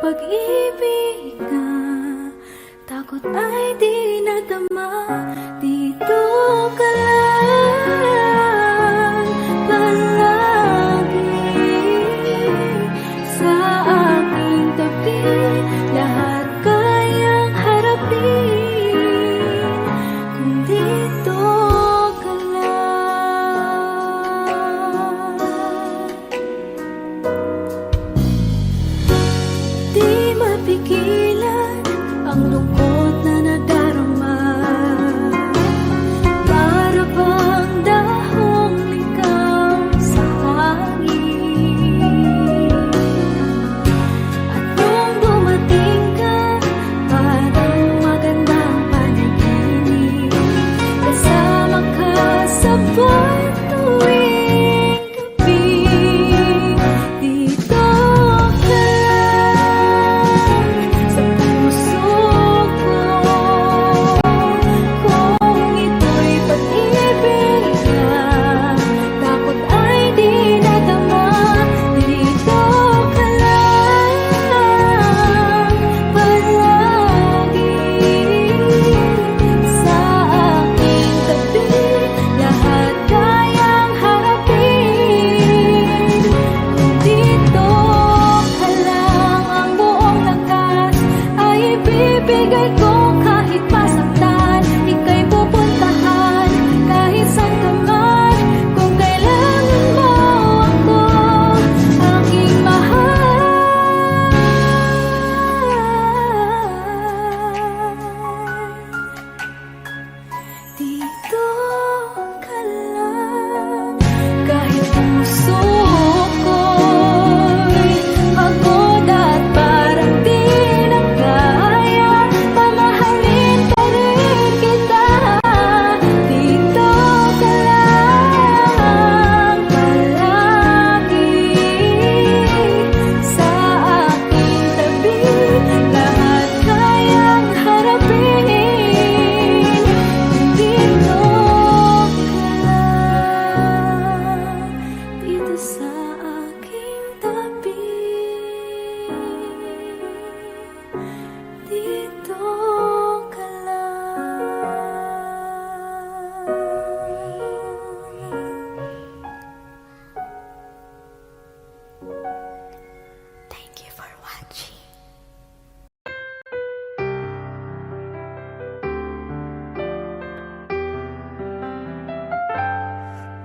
pag-ibig na takot ay di nadama. Dito ka lang palagi sa aking tabi, lahat kayang harapin kung dito ka lang. Di mapigilan ang lungkot na nadarama, para bang dahong likaw sa hangin. At nung dumating ka, parang magandang panaginip, kasama ka sa buwan tuwing gabi. Dito ka lang sa puso ko, kung ito'y pag-ibig na takot ay di nadama. Dito ka lang palagi sa aking tabi, lahat kayang harapin kung dito ka lang. Ang buong lakas ay ibibigay ko kahit masaktan, ika'y pupuntahan kahit saan ka man. Kung kailangan mo ako, aking mahal, dito ka lang. Kahit puso ko'y pagod at parang di na kaya, pamahalin pa rin kita. Dito ka lang palagi sa aking tabi, lahat kayang harapin kung dito ka lang. Dito sa aking tabi, dito ka lang. Thank you for watching.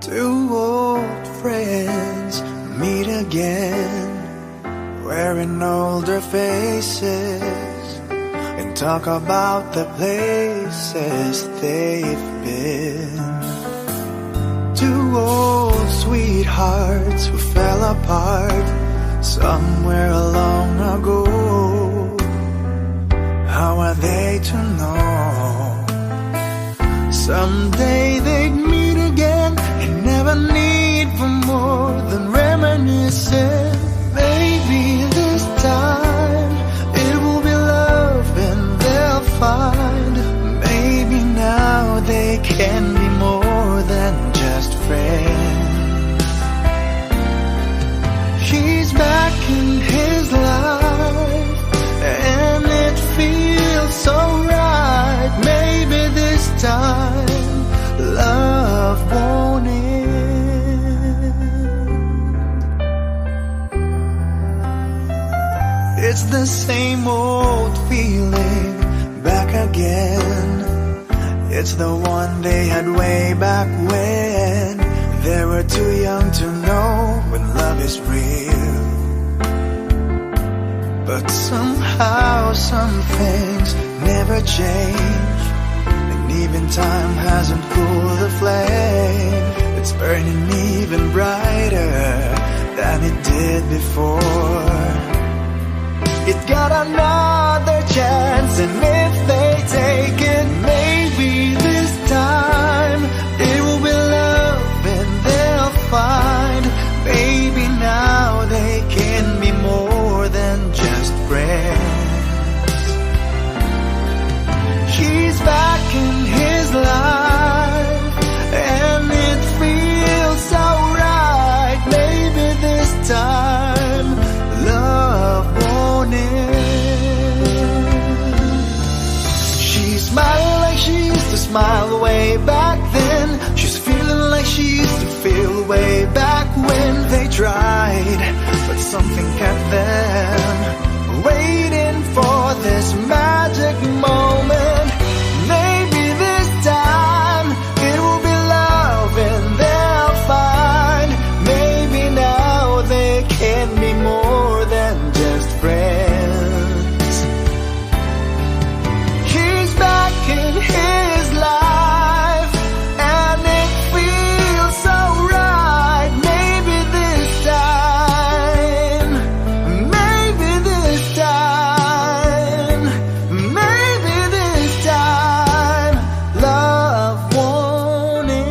Two old friends meet again, wearing older faces, and talk about the places they've been. Two old sweethearts who fell apart somewhere long ago. How are they to know? Someday they'd meet again and never need for more than reminiscing. Maybe this time it will be love and they'll find. Maybe now they can be more than just friends. She's back in his life and it feels so right. Maybe this time love won't end. It's the same old feeling back again. It's the one they had way back when they were too young to know when love is real. But somehow some things never change, and even time hasn't cooled the flame. It's burning even brighter than it did before. It got another chance, and if they take it, maybe this time it will be love and they'll find. Maybe now they can be more than just friends. She's back in his life and it feels so right. Maybe this time love won't end. smile way back then. She's feeling like she used to feel way back when they tried, but something kept them waiting for this magic moment. Maybe this time it will be love and they'll find. Maybe now they can be more than just friends. He's back in his life and it feels so right. Maybe this time, maybe this time, maybe this time, love won't end.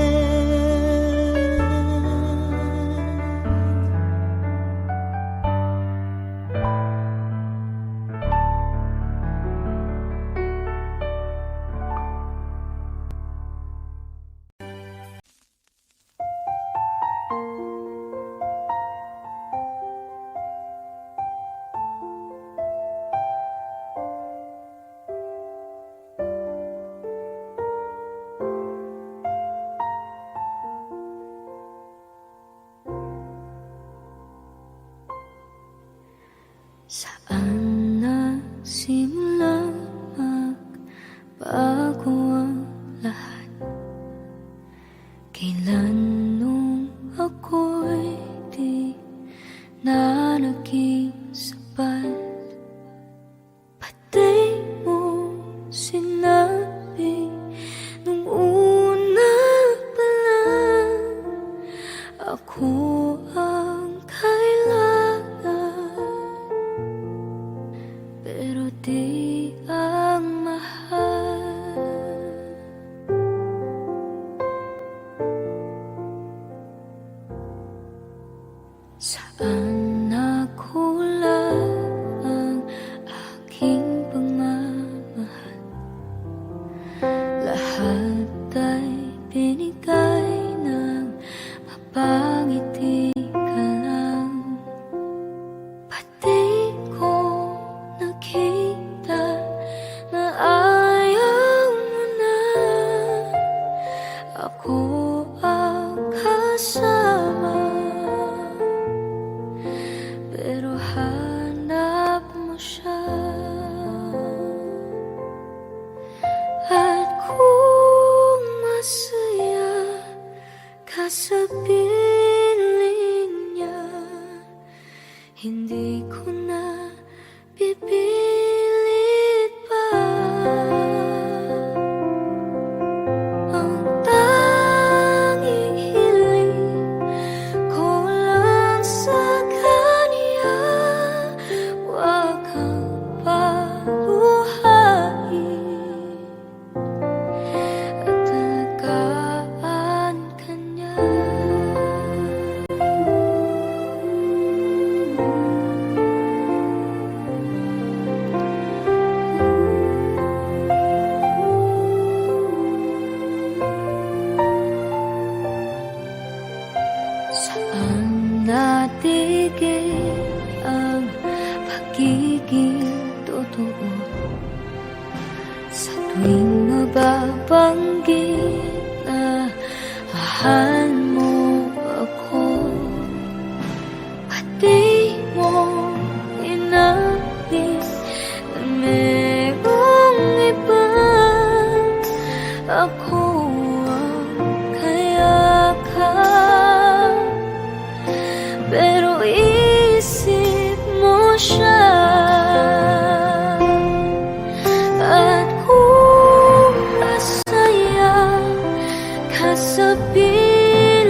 Saan nagsimula magbago ang lahat? Kailan nung ako'y di na naging sapat? Pati mo sinabi nung una pa lang ako ang kailangan, pero di ang mahal. Saan nakulang ang aking pagmamahal? Lahat ay binigay ng mapangiti ka lang. Pati ko nakita na ayaw mo na ako ang kasama, pero hanap mo siya. At kung masaya ka sa piling niya, hindi ko na pipilit pa. Ang tanging hiling ko lang sa kanya, huwag kang paluhain at alagaan ka niya. Saan natigil ang pagiging totoo? Sa tuwing mababanggit na mahal mo ako, pati mo inamin na merong iba. Ako ang kayakap, pero isip mo siya. At kung masaya ka sa piling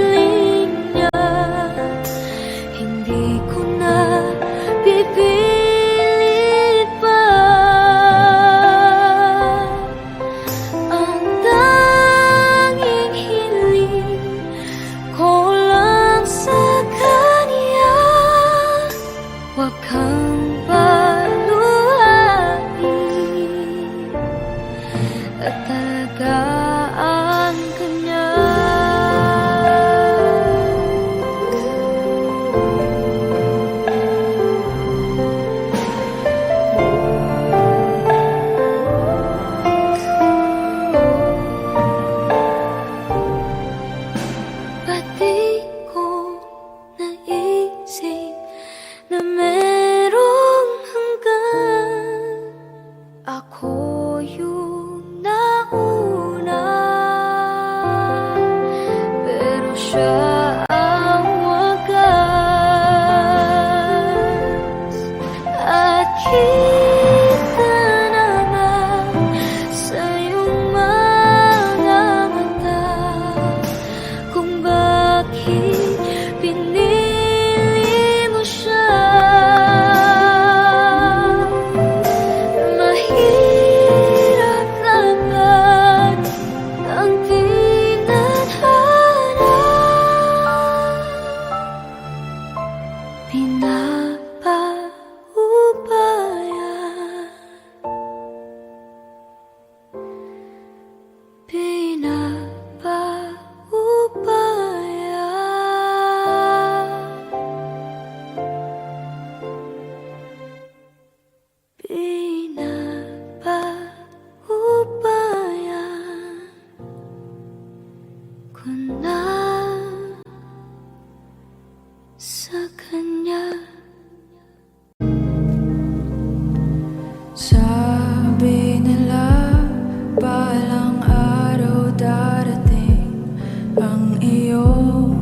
Sabi nila balang araw darating ang iyong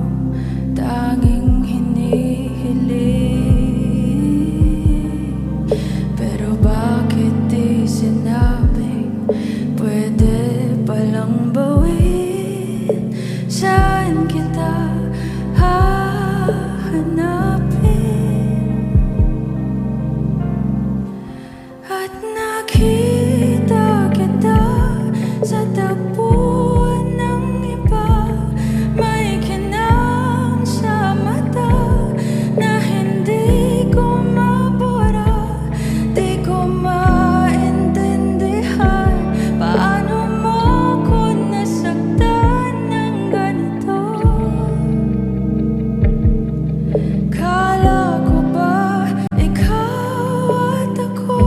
tanging hinihiling. Pero bakit di sinabing pwede palang bawin? Saan kita hahanapin? At nakita kita sa tapuan ng iba. May kinang sa mata na hindi ko mabura. Di ko maintindihan paano mo ko nasaktan ng ganito. Kala ko ba ikaw at ako?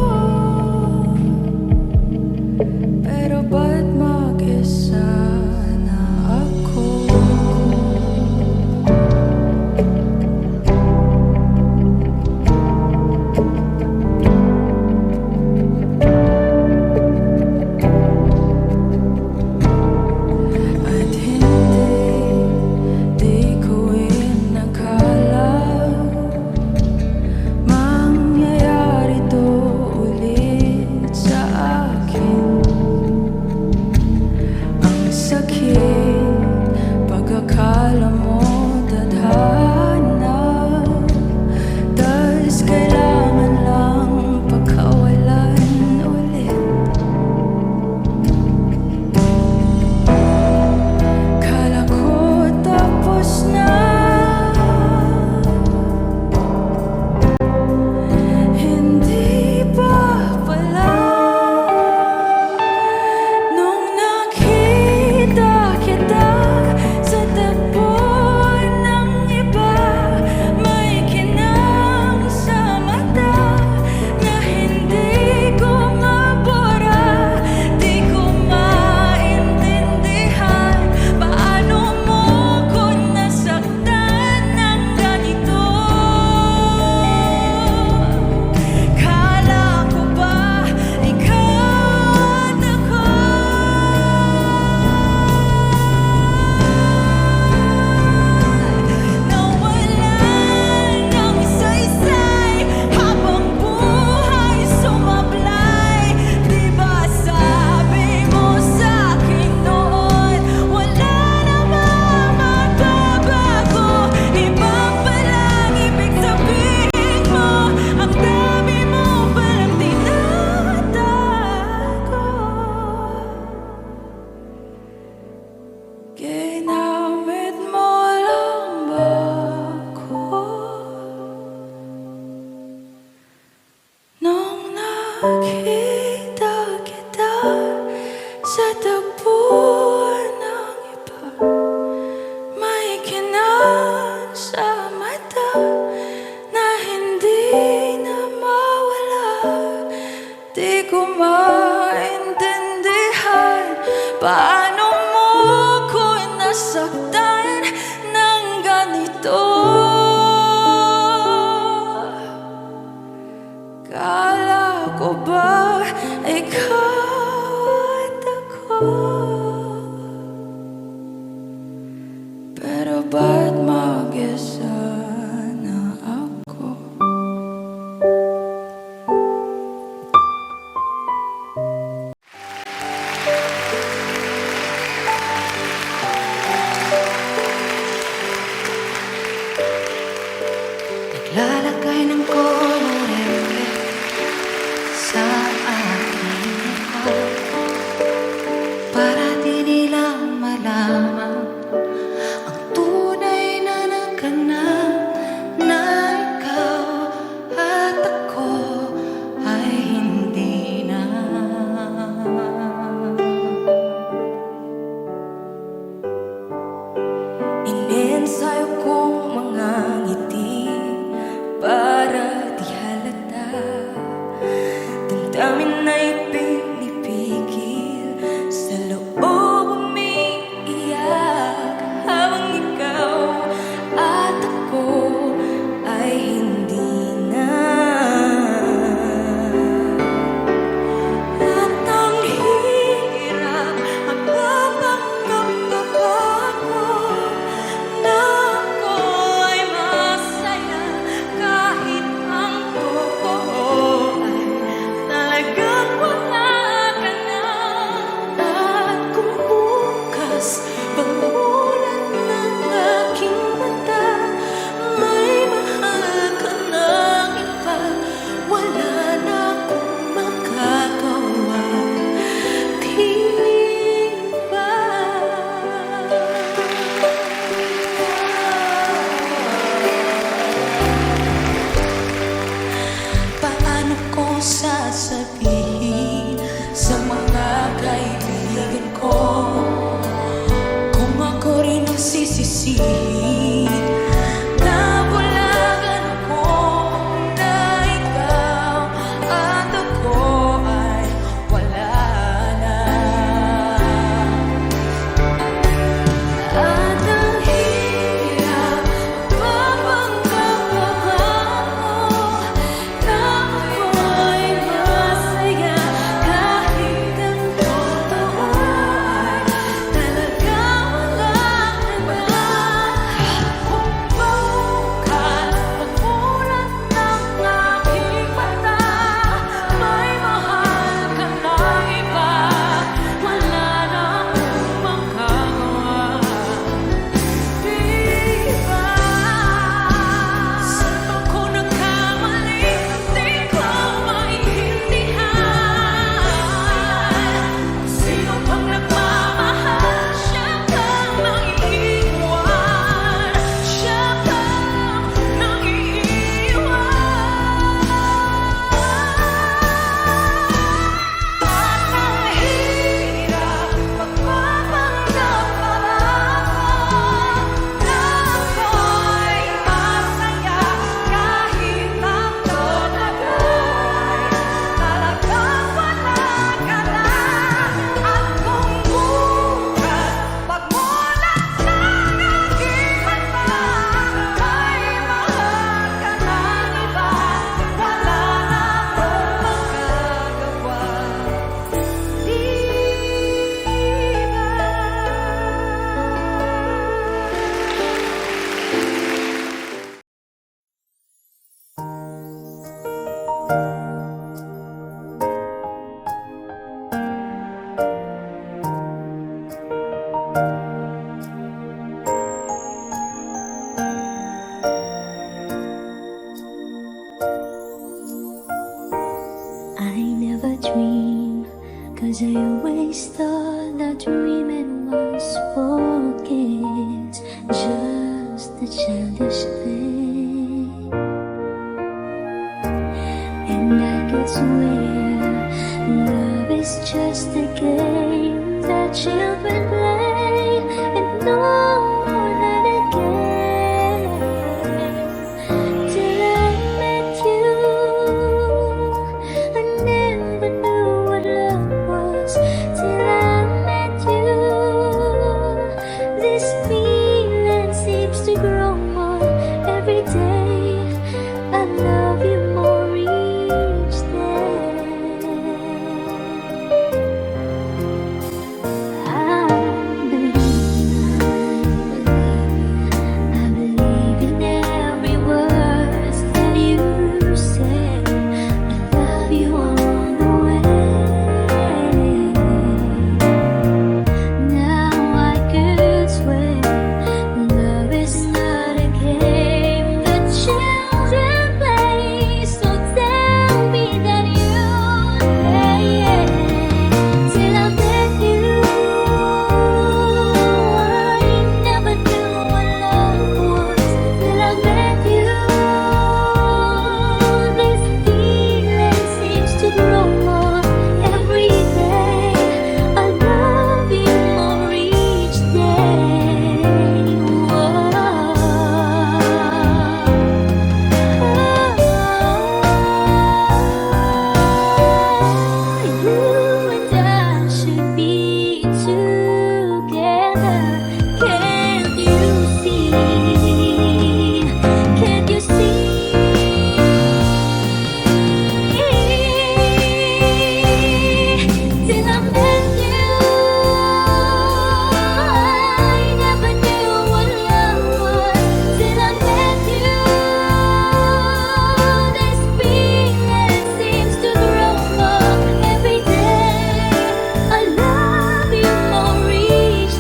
Pero ba't mag-isa na ako? At di ko inakala mangyayari to ulit sa akin. Ang sakit, pag-akala mo tadhana, tas kailangan lang pagkawalan ulit. Kala ko tapos na, hindi pa pala. Nung nakita kita sa tapuan ng iba, may kinang sa mata na hindi ko mabura. Di ko maintindihan paano mo ko nasaktan ng ganito. Kala ko ba ikaw at ako? Nawalan ng saysay habang buhay sumablay. Di ba sabi mo sa'kin noon wala namang magbabago? Iba palang ibig sabihin mo, ang dami mo palang tinatago. Ginamit mo lang ba ako? Nung nakita kita sa tapuan ng iba, may kinang sa mata na hindi na mawala. Di ko maintindihan paano mo ko nasaktan ng ganito. Kala ko ba ikaw at ako? Pero ba't mag-isa na ako? Naglalagay ng kolorete sa aking mukha para di nila malaman ang tunay na naganap, na ikaw at ako ay hindi na. Inensayo kong mga ngiti para di halata, damdamin na ipinipigil sa loob umiiyak habang ikaw at ako ay hindi na. 'cause I waste all the dream and once forget just a childish thing. And I could swear love is just a game that children play, and no more than a game. Till I met you, I never knew what love was. Till I met you, this feeling seems to grow more every day. I love you more each day. I believe in every word that you say. I love you all the way. Now I could swear love is not a game that children play. So tell me that you stay. Till I met you, I never knew what love was. Till I met you, this feeling seems to grow more every day. I love you more each day. You and I should be together. Can't you see? Can't you see? Till I met you, I never knew what love was. Till I met you, this feeling seems to grow more every day. I love you more each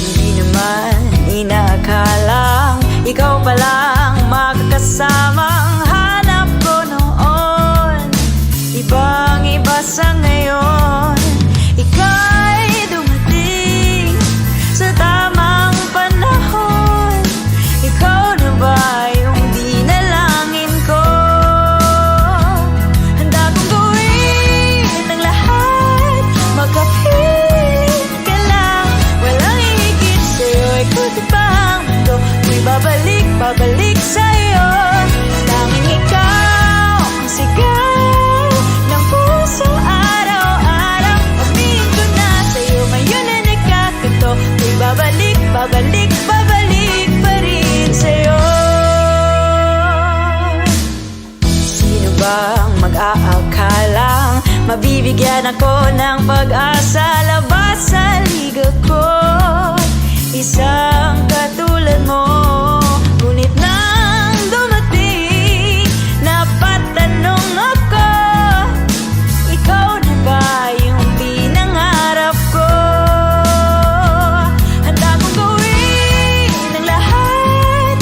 Hindi naman inakalang ikaw palang makakasamang hanap ko noon. Ibang iba sa ngayon, ika'y dumating sa tamang panahon. Ikaw na ba yung dinalangin ko? Handa kong gawin ang lahat, makapiling ka lang. Walang hihigit sa'yo, ikot pa ang mundo. Ko'y babalik, babalik sa'yo. Tanging ikaw ang sigaw ng puso araw-araw. Pamingin ko na sa'yo, ngayon na nagkakato. Ko'y babalik, babalik, babalik pa rin sa'yo. Sino bang mag-aakalang mabibigyan ako ng pag-asa? Labas sa liga ko, isang katulad mo. Ngunit nang dumating, napatanong ako, ikaw na ba yung pinangarap ko? Handa kong gawin ang lahat,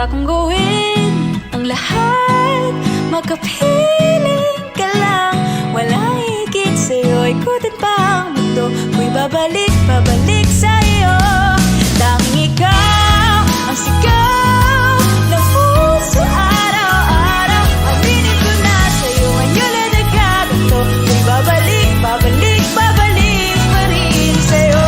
handa kong gawin ang lahat. Makapiling ka lang, walang higit sa'yo. Ikutin pa ang mundo, ko'y babalik, babalik sa'yo. Tanging ikaw ang sigaw ng puso araw-araw. Aminin ko na sa'yo, ngayon na nagkaganto. Ko'y babalik, babalik, babalik pa rin sa'yo.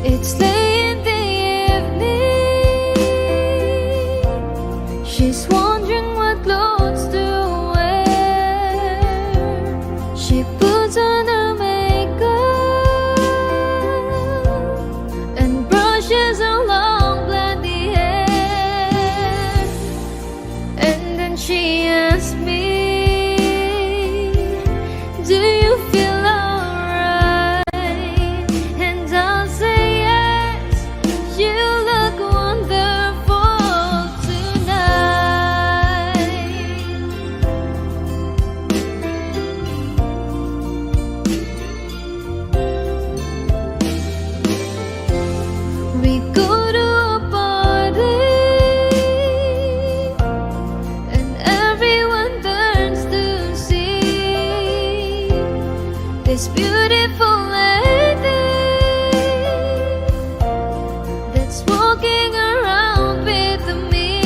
It's late in the evening. She's wondering what clothes to wear. She puts on her makeup and brushes her long blonde hair. And then she asks me, do you feel alright? And I'll say, you look wonderful tonight. We go to a party and everyone turns to see this beautiful lady that's walking around with me.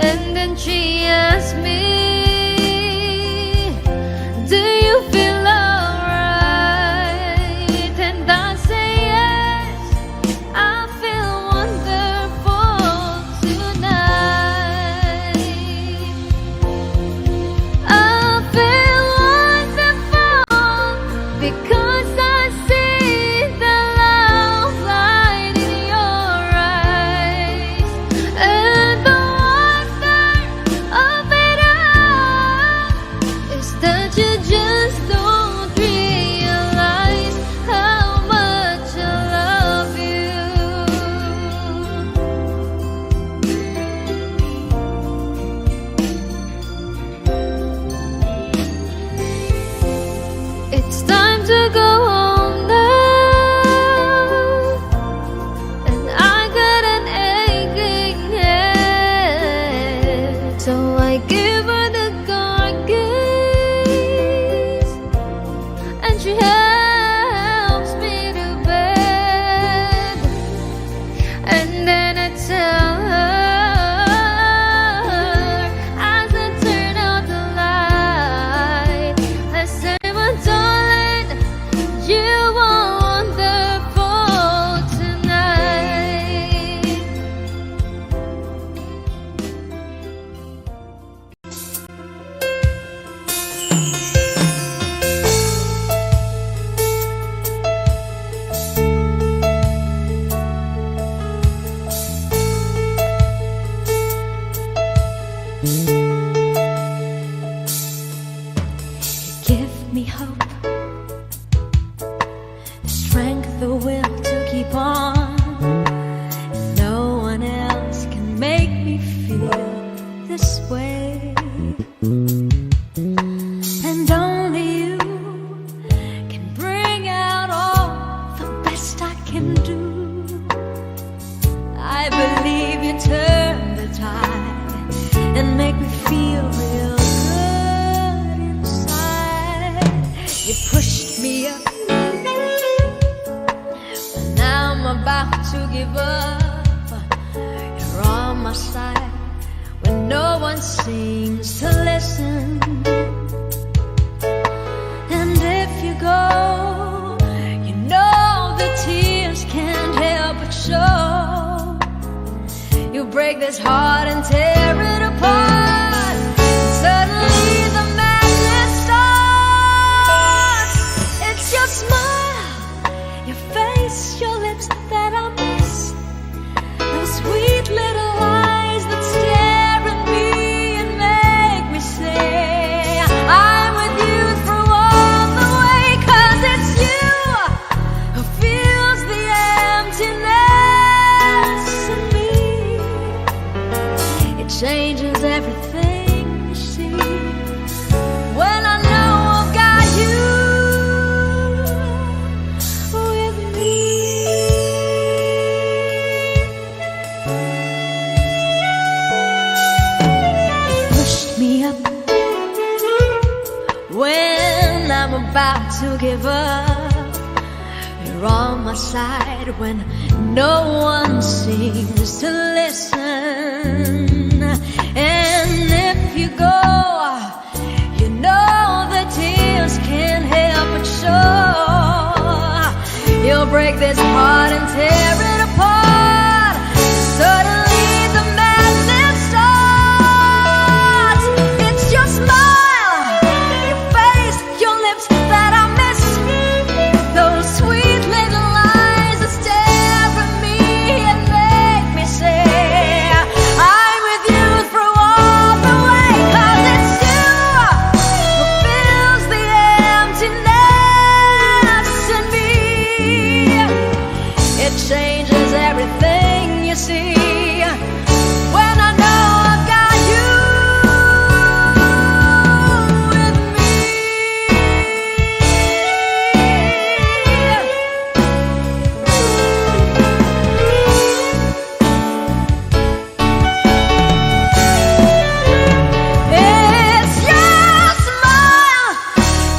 And then she asks me, do you feel alright? And I say yes, I feel wonderful tonight. I feel wonderful this heart and tear it apart. Suddenly the madness starts. It's your smile, your face, your lips that I miss. Those sweet little eyes that stare at me and make me say I'm with you through all the way. 'Cause it's you who fills the emptiness in me. It changes everything you see when I know I've got you with me. Pushed me up when I'm about to give up. You're on my side when no one seems to listen. And if you go, you know the tears can't help but show. You'll break this heart and tear it apart. Suddenly the madness starts. It's your smile, your face, your lips that I miss. Those sweet little eyes that stare at me and make me say I'm with you through all the way. 'Cause it's you who fills the emptiness in me. It changes everything you see when I know I've got you with me. It's your smile,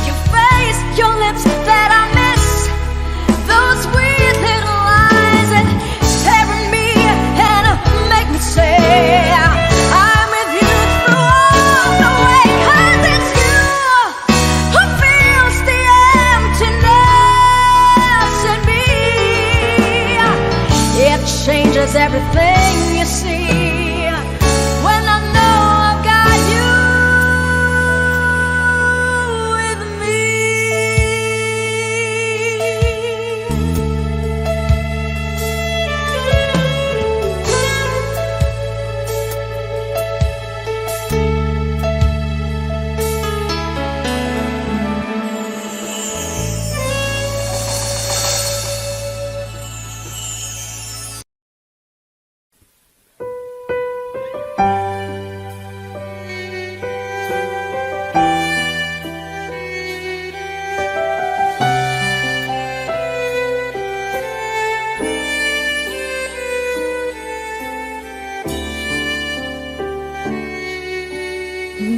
your face, your lips that I miss. Those sweet little eyes that stare at me and make me say I'm with you through all the way. 'Cause it's you who fills the emptiness in me. It changes everything you see when I know I've got you with me.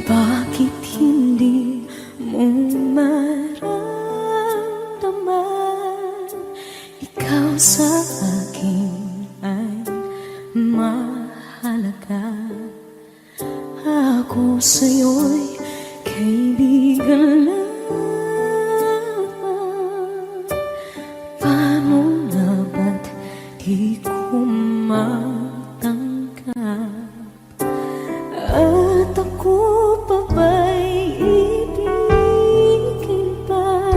Bakit hindi mo maramdaman? Ikaw sa akin ay mahalaga. Ako sa'yo'y kaibigan lang. Paano na ba't di ko matanggap? At ako pa ba'y ibigin pa?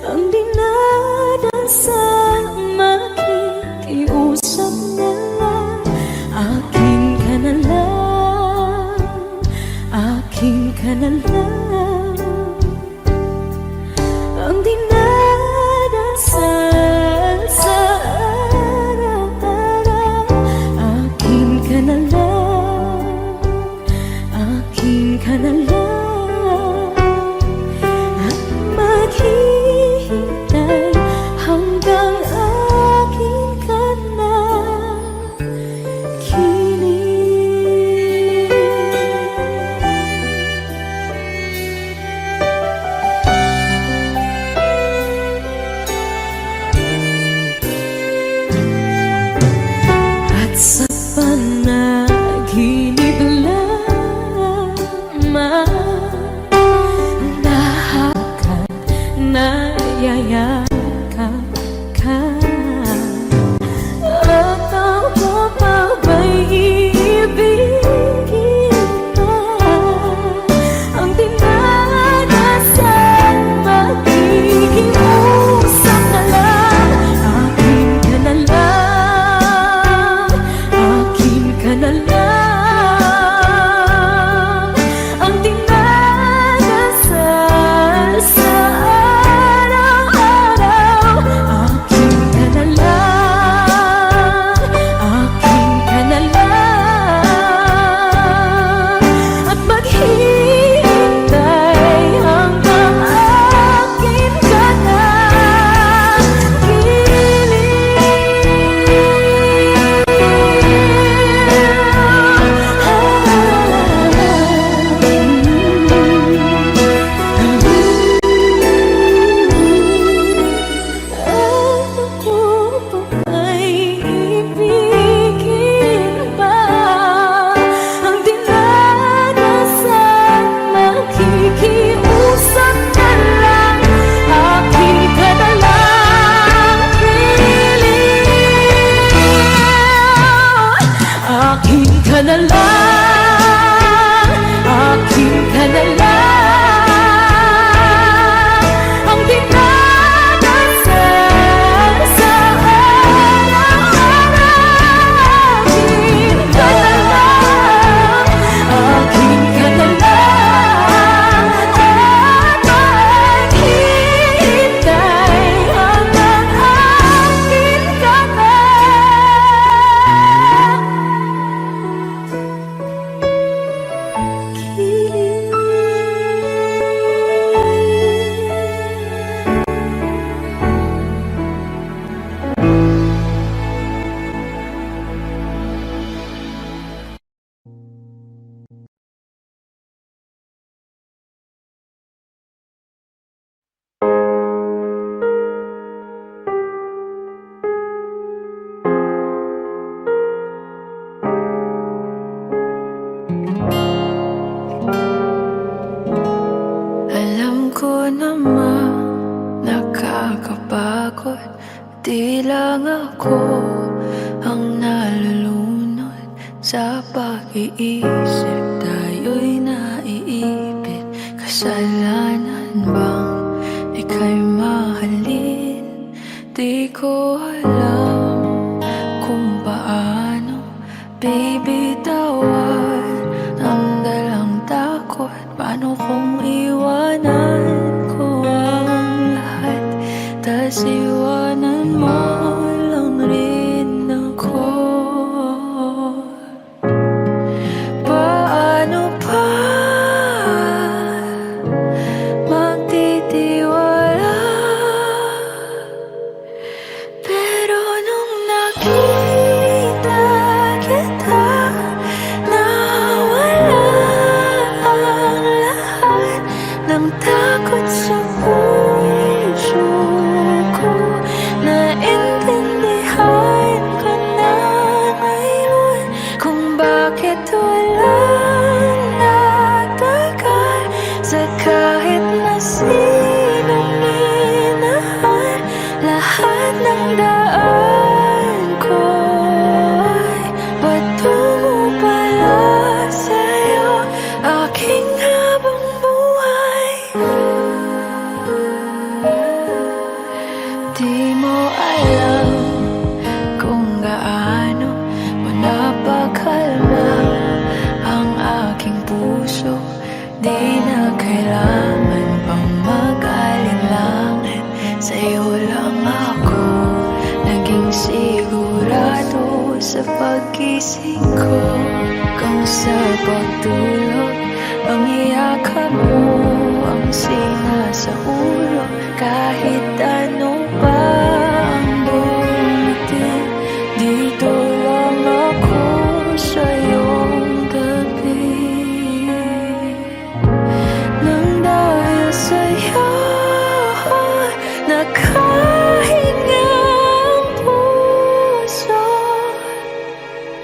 Ang dinadasal makikiusap na lang. Akin ka na lang, akin ka na lang. Ang dinadasal sa araw-araw. Akin ka na lang, akin ka na lang. At maghihintay hanggang akin ka na kilig. At sa panaginip lamang nahakot, nayayakap ka. At ako pa ba'y naman nakakapagod. Di lang ako ang nalulunod sa pag-iisip. Tayo'y naiipit. Kasalanan bang ika'y mahalin? Di ko alam kung paano bibitawan ang dalang takot. Paano kung iwanan ko ang lahat, tas iwanan mo lang rin ako? Paano pa magtitiwala? Pero nung nakita kita, nawala ang lahat ng takot sa puso ko. Naintindihan ko na ngayon kung bakit walang natagal sa kahit na sinong minahal. Lahat ng daan ko ay patungo pala sa'yo, aking habang buhay. Di mo alam kung gaano mo napakalma ang aking puso. Di na kailangan pang mag-alinlangan, sa'yo lang ako naging sigurado sa pag-ising ko. Kung sa pagtulog ang iyakap mo ang singa sa ulo, kahit ano pa ang dumating, dito lang ako sa iyong tabi. Nang dahil sa'yo nakahinga ang puso,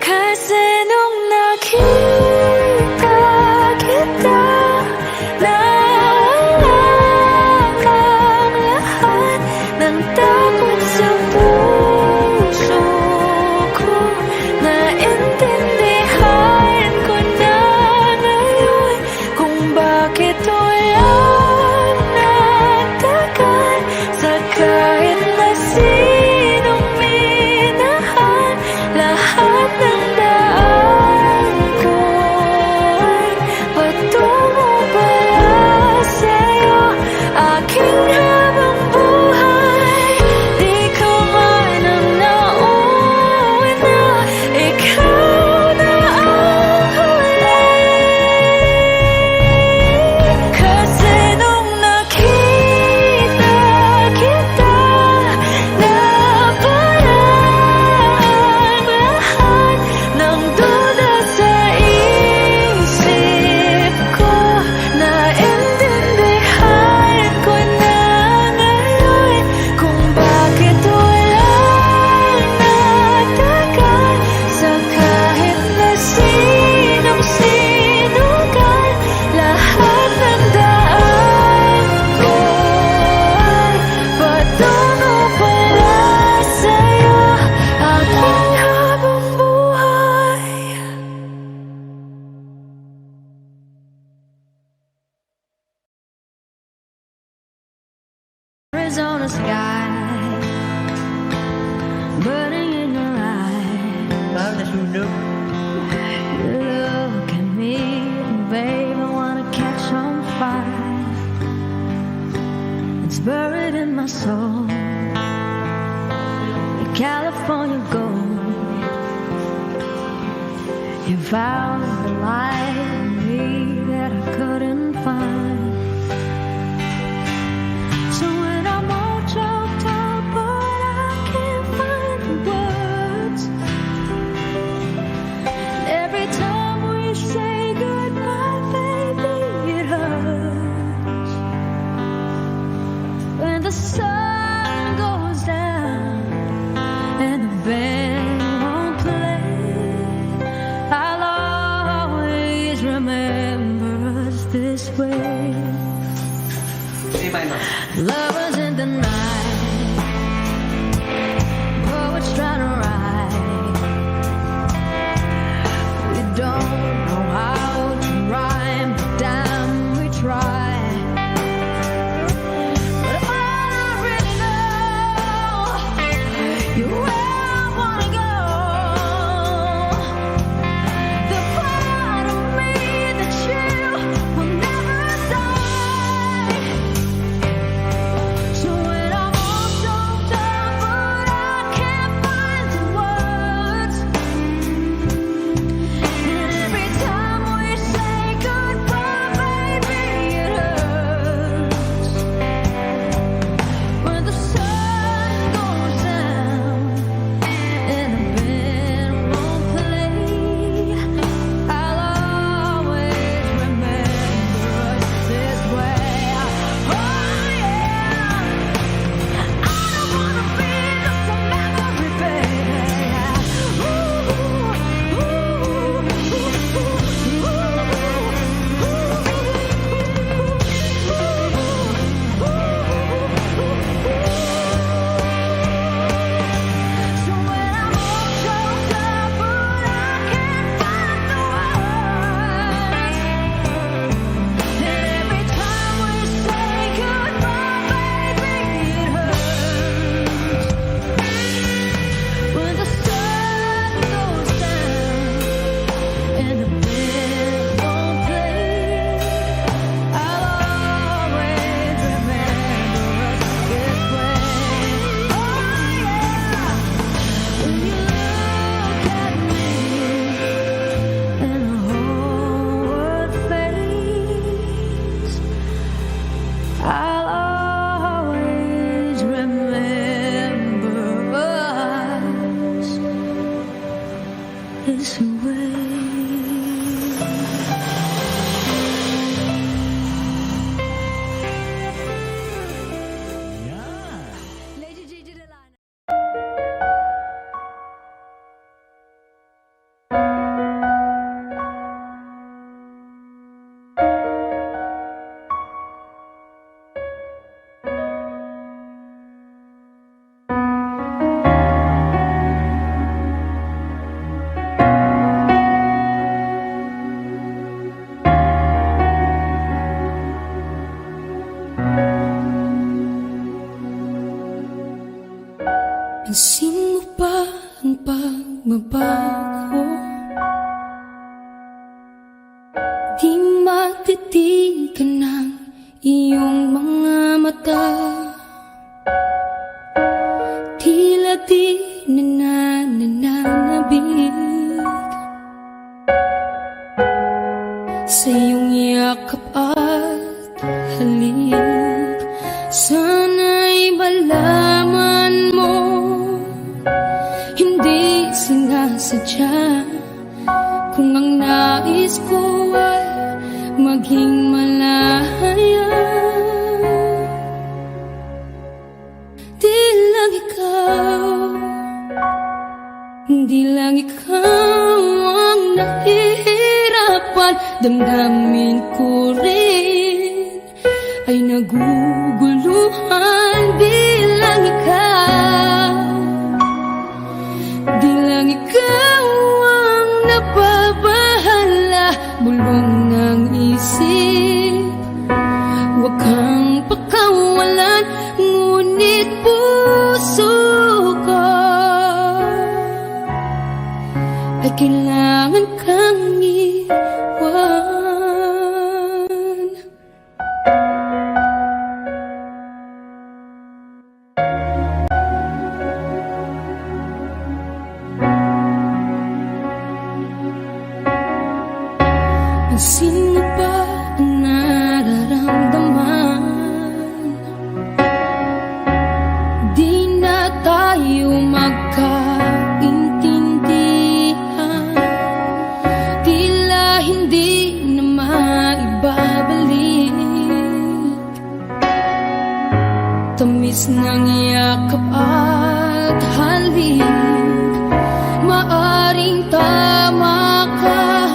kasi nung nakita kita, nawala ang lahat ng takot sa puso ko. Naintindihan ko na ngayon kung bakit walang natagal sa kahit na sinong minahal. Lahat ng daan ko ay patungo pala sa'yo, aking habang buhay. Di ko man ang nauna, ikaw na ang huli. Kasi nung nakita kita, naparang lahat ng duda sa isip ko. Naintindihan ko na ngayon kung bakit walang natagal sa kahit na sinong sinugal. Lahat ng daan ko ay patungo pala sa'yo, aking habang buhay. Arizona sky, burning in your eyes. You look at me, and babe, I wanna catch on fire. It's buried in my soul, the California gold. You found the light in me that I couldn't find. So when I'm all choked up, but I can't find the words. Every time we say goodbye, baby, it hurts. When the sun goes down and the band won't play, I'll always remember us this way. Lovers in the night, poets trying to write. We don't know how to rhyme, but damn, we try. But all I really know, you're where I wanna go. The part of me that you will never die. So when I'm all choked up, but I can't find the words, and every time we say goodbye, baby, it hurts. When the sun goes down and the band won't play, I'll always remember us this way. Oh yeah, I don't wanna be just a memory, baby. So when I'm all choked up, but I can't find the words, and every time we say goodbye, baby, it hurts. When the sun goes down and the band won't play, I'll always remember us this way. Oh yeah, when you look at me and the whole world fades, I'll always remember us this way. Lady Gigi Delano. Pansin mo ba ang pagbabago? Di matitigan ng iyong mga mata. Tila di nananabig sa iyong yakap at halik. Sana'y malaman mo, hindi sinasadya. Kung ang nais ko ay maging malaya, di lang ikaw ang nahihirapan. Damdamin ko rin ay naguguluhan. Di lang ikaw ang nababahala. Bulong ng isip, huwag kang pakawalan. Ngunit puso ko ay kailangan kang iwan. Pansin mo ba ang nararamdaman? Di na tayo magkaintindihan. Tila hindi na maibabalik. Tamis ng yakap at halik. Maaring tama ka,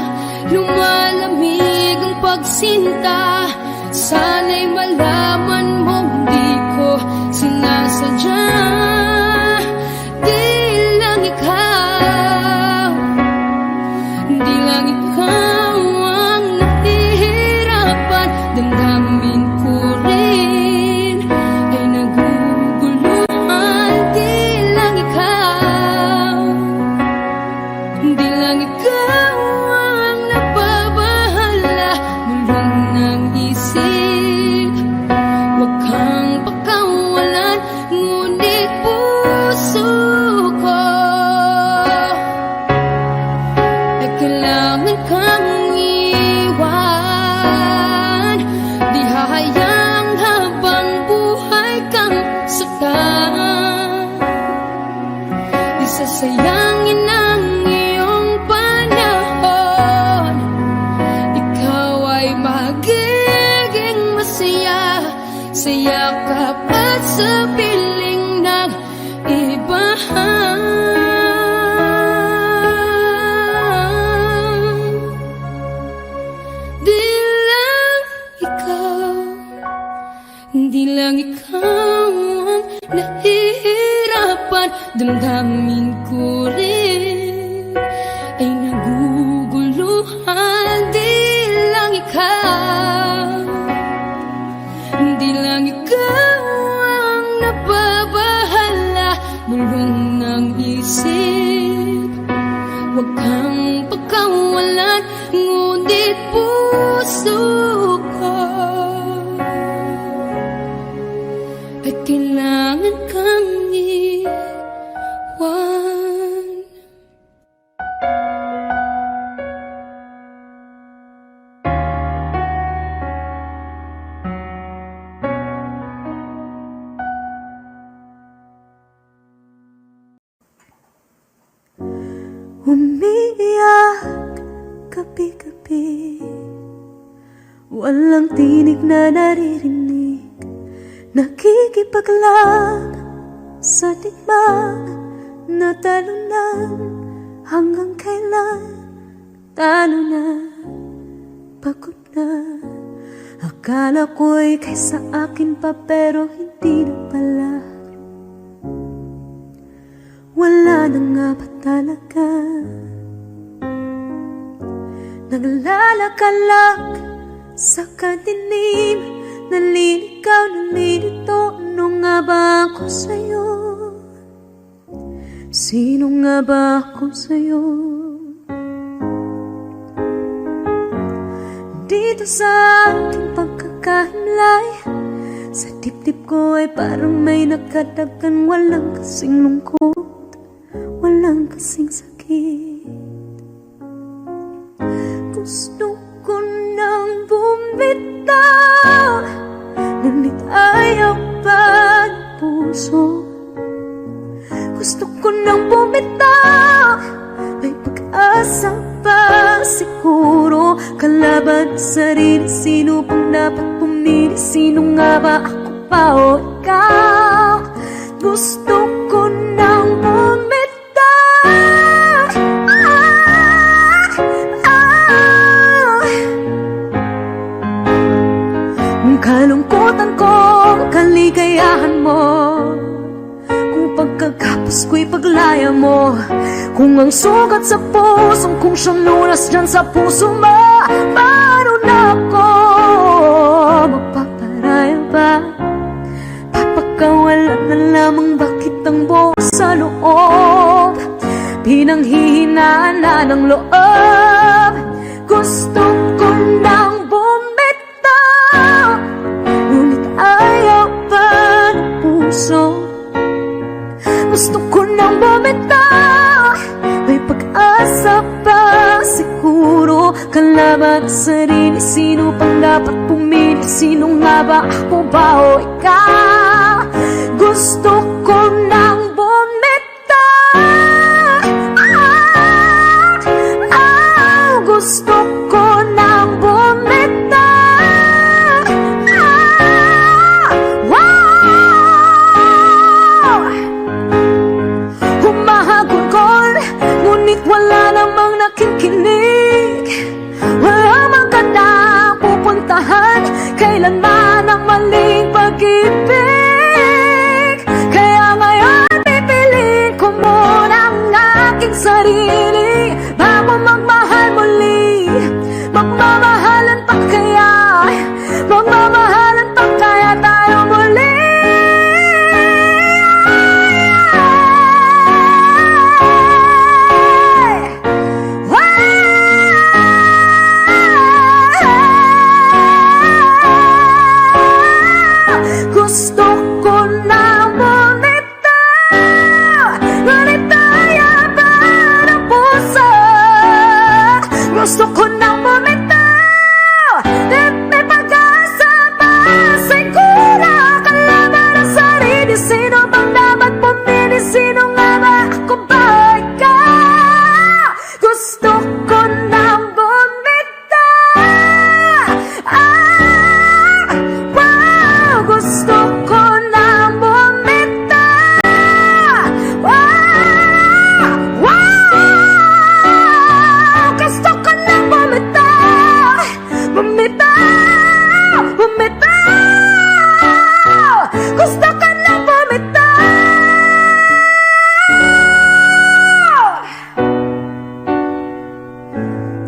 lumalamig ang pagsinta. Sana'y malaman ka. Di sasayangin ang iyong panahon. Ikaw ay magiging masaya sa yakap at sa piling ng iba. Di lang ikaw ang nahihirapan. Damdamin ko rin ay naguguluhan. Di lang ikaw, di lang ikaw ang nababahala. Bulong ng isip, huwag kang pagkawalan. Ngunit puso ko at kailangan kang iwan. Umiiyak gabi-gabi, walang tinig na naririnig. Nakikipaglang sa digmang na talunan. Hanggang kailan talo na, pagod na. Akala ko'y kaysa akin pa, pero hindi na pala. Wala na nga ba talaga? Naglalakalag sa kadilim, naliligaw, nalilito. Ano nga ba ako sa'yo? Sino nga ba ako sa'yo? Dito sa ating pagkakahimlay, sa dibdib ko ay parang may nakadagan. Walang kasing lungkot, walang kasing sakit. Gusto ko nang bumitaw, ngunit ayaw pa ng puso. Gusto ko nang bumitaw, may pag-asa pa siguro. Kalaban sa sarili, sino pang dapat pumili? Sino nga ba, ako pa o ikaw? Gusto ko nang bumitaw. Kalungkutan ko, kaligayahan mo. Kung pagkagapos ko'y paglaya mo. Kung ang sugat sa pusong, kung siyang lunas dyan sa puso mo. Paano na ako magpaparaya ba? Papakawalan na lamang, bakit ang buo sa loob? Pinanghihinaan na ng loob. Gusto ko nang bumitaw, ngunit ayaw pa ng puso. Gusto ko nang bumitaw, may pag-asa pa siguro. Kalaban sa sarili, sino pang dapat pumili? Sino nga ba, ako ba o ikaw? Gusto ko nang bumitaw. Gusto ko nang bumitaw. Humahagulgol, ngunit wala namang nakikinig. Wala mang gandang pupuntahan, kailanman ang maling pag-ibig. Kaya ngayon pipiliin ko muna ang aking sarili bago magmahal muli. Magmamahalan pa kaya, magmamahalan pa kaya tayo muli. Gusto bumitaw. Gusto ka lang bumitaw.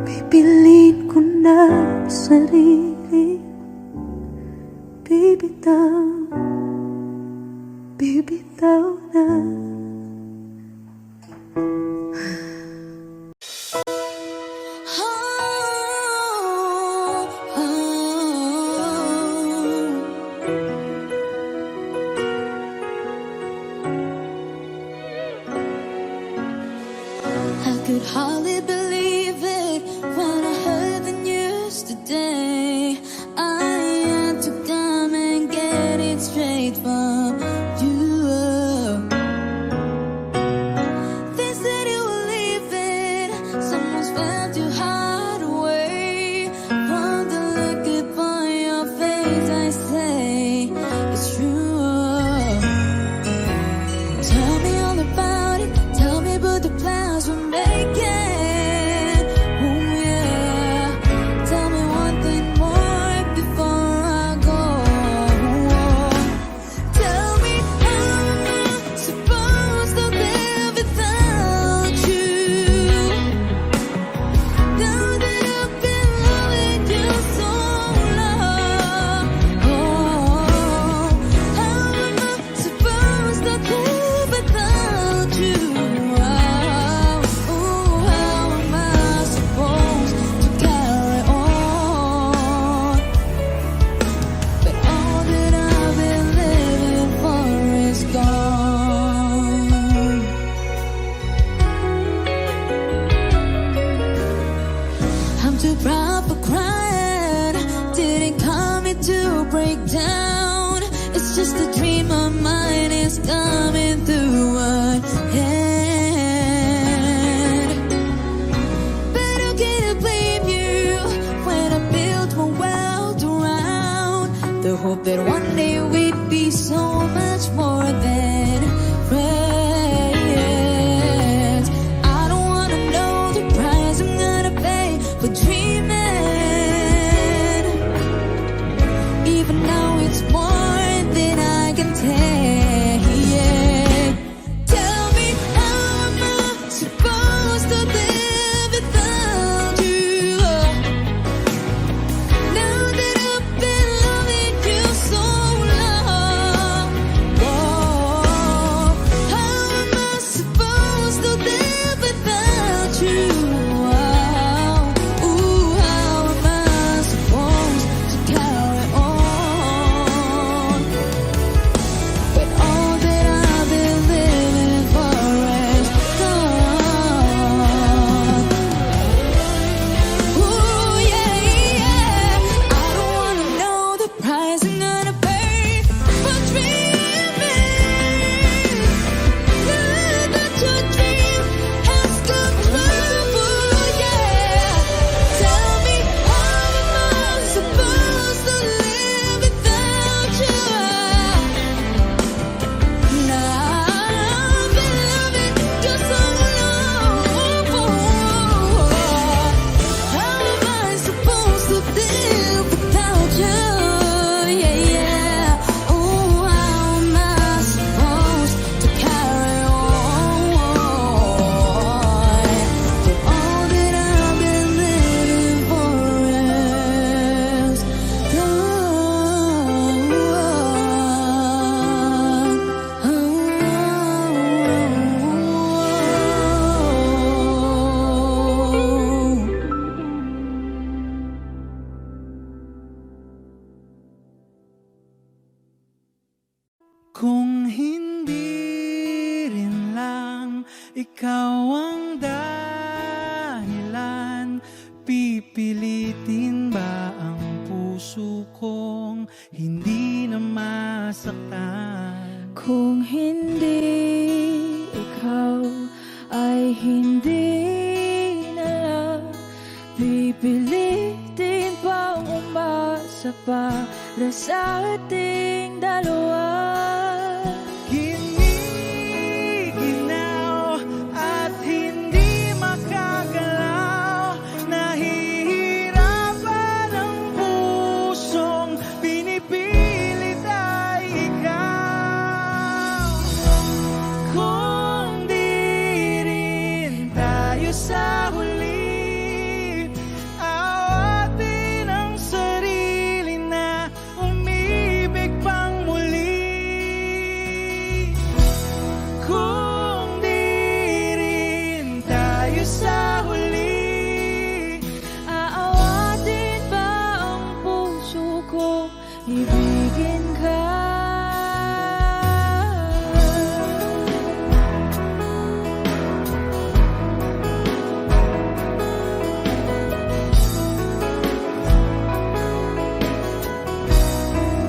Pipilit ko na sarili, bibitaw, bibitaw na. I could hardly believe it when I heard the news today. I had to come and get it straight from you. They said you were leaving, someone's felt your heart away. From the look upon your face, I say it's true. Tell me all about it, tell me about the plans we're making. Oh yeah, tell me one thing more before I go. Tell me how am I supposed to live without you? Now that I've been loving you so long. Oh, how am I supposed to live without you? Oh, how am I supposed to carry on? But all that I've been living for is gone. I'm too proud for crying. Didn't come here to break down. It's just a dream my mind is coming through one hand. But how can I blame you when I built my world around the hope that one day we'd be so much more than friends? I don't wanna know the price I'm gonna pay for dreaming. Even now it's more than I can take. Tell me how am I supposed to live without you? Now that I've been loving you so long. Whoa, how am I supposed to live without you? Ooh, how am I supposed to carry on? But all that I've been living for is gone. Ooh, yeah, yeah. I don't wanna know the price I'm gonna pay for dreaming. Now that your dream has come true, yeah. Tell me how am I supposed to live without you? Now I've been loving you so long. How am I supposed to live without you? Yeah, yeah. Oh, how am I supposed to carry on? But all that I've been living for is gone. Kung hindi rin lang ikaw ang dahilan, pipilitin ba ang puso kong hindi na masaktan? Kung hindi ikaw ay hindi na lang, pipilitin bang umasa para sa ating dalawa? Giniginaw at hindi makagalaw, nahihirapan ang pusong pinag ibigin ka.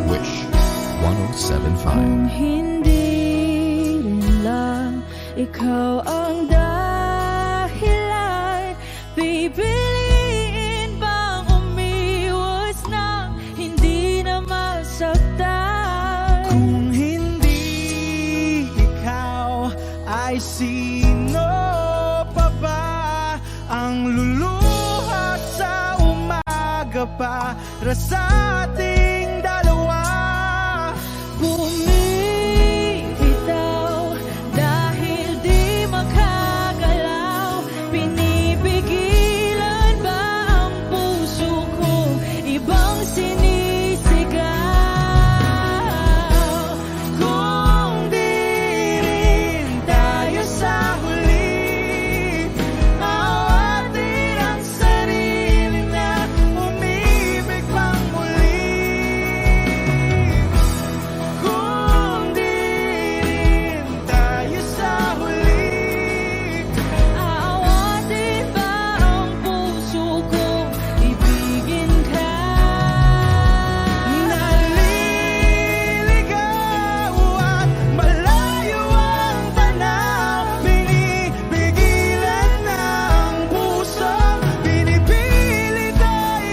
Wish 1075. Kung hindi rin lang ikaw ang dahilan, pipiliin bang umiwas na hindi na masaktan? Kung hindi ikaw, ay sino pa ba ang luluhat sa umaga para sa ating dalawa? Bumibitaw dahil di makagalaw, pinipigilan ba ang puso kong ibang sinisigaw? Kung di rin tayo sa huli, awatin ang sarili na umibig pang muli. Kung di rin tayo sa huli, Aawatin ba ang puso kong ibigin ka? naliligaw at malayo ang tanaw, binibigilan ng puso, pinipilit ay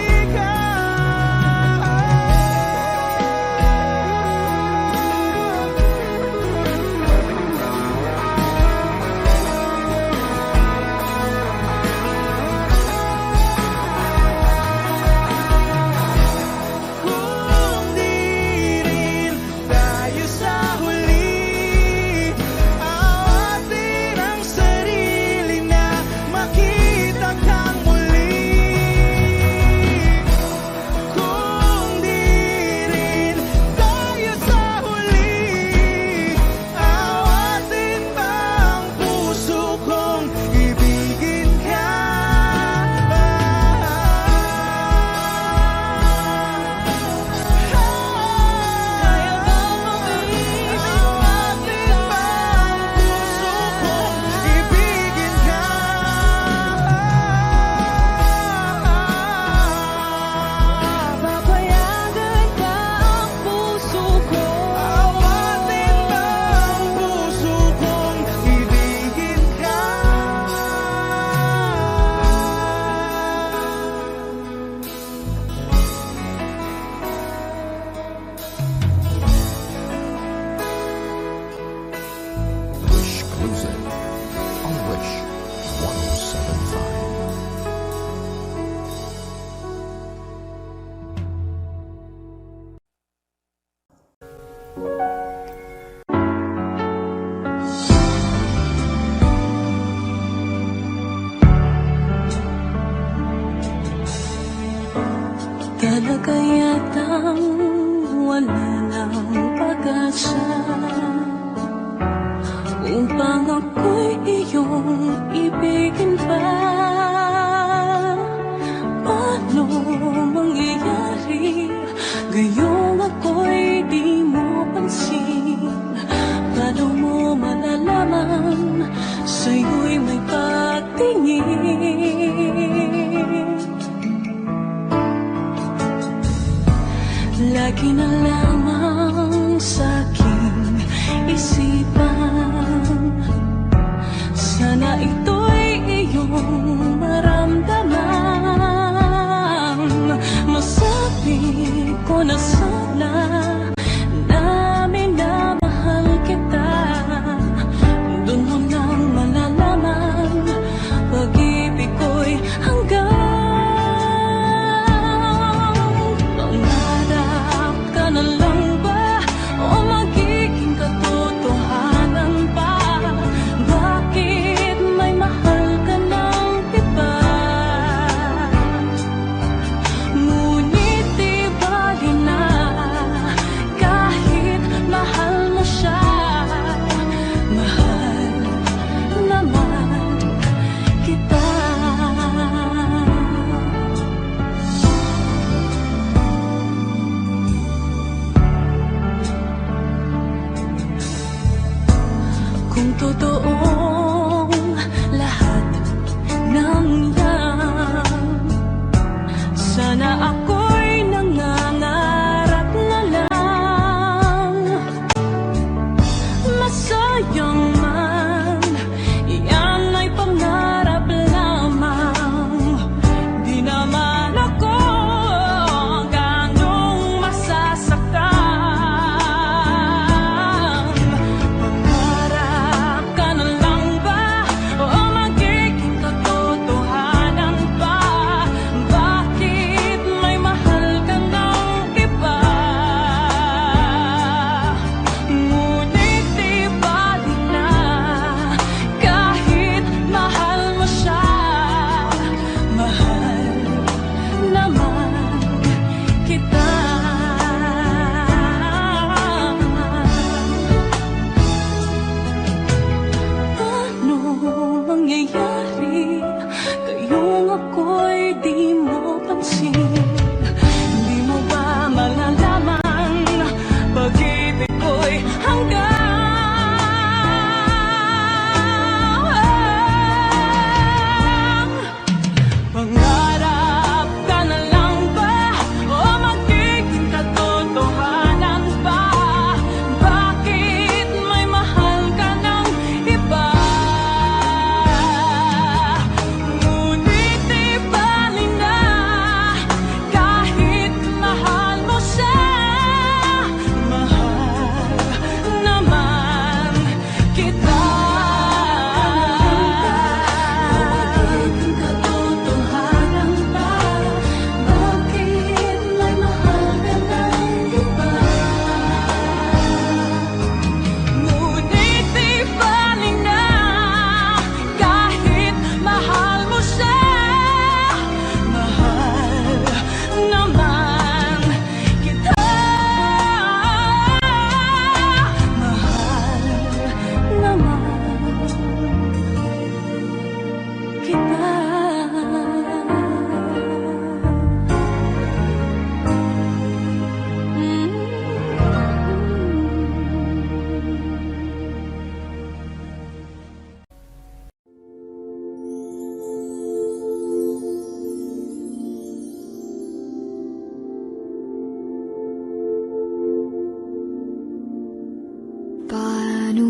Kung di rin tayo sa huli, awatin ang sarili na makita kang muli. Kung di rin tayo sa huli, awatin pa ang puso kong ibigin ka. Kaya bang umiibig Awatin pa ang puso kong ibigin ka. Papayagan ba ang puso ko? Awatin pa ang puso kong ibigin ka. Wish Cruising on Wish 1075. Talaga yatang wala ng pag-asa upang ako'y iyong ibigin pa. Paano mangyayari gayong ako'y di mo pansin? Paano mo malalaman sa'yo'y may pagtingin? Lagi na lamang sa'king isipan, sana ito'y iyong maramdaman. Masabi ko na sana na minamahal kita. Doon mo nang malalaman pag-ibig ko'y hanggang pangarap ka na lang ba o magiging katotohanan pa? Bakit may mahal ka ng iba? Ngunit di bali na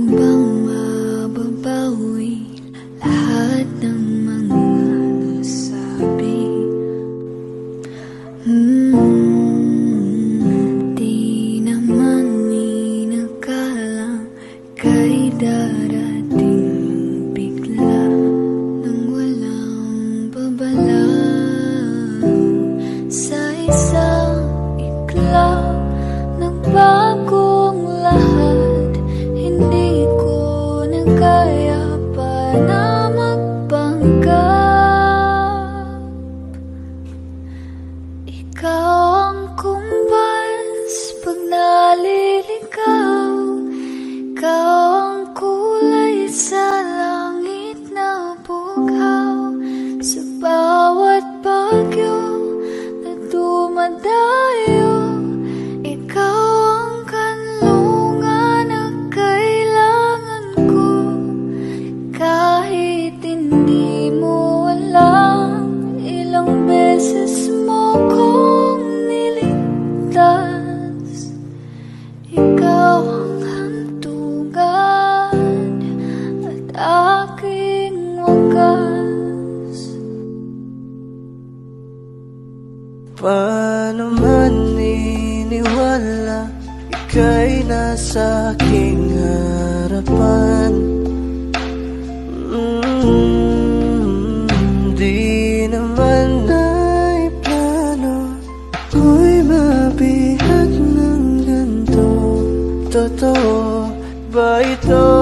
bang mababawi lahat ng mga nasabi? Di naman inakalang kay darating bigla nang walang babala. Sa isang iklaw nagbagong lahat, hindi ko na kaya pa na magpanggap. Ikaw ang kumbas pag naliligaw, ikaw ang kulay sa langit na bughaw. Sa bawat bagyo na dumadayo, ikaw ang kanlungan na kailangan ko. Kahit hindi mo alam, ilang beses mo kong niligtas. Ikaw ang hantungan at aking wagas. Paano man iniwala, ika'y nasa aking harapan. Di naman ay plano ako'y mabihag ng ganito. Totoo ba ito?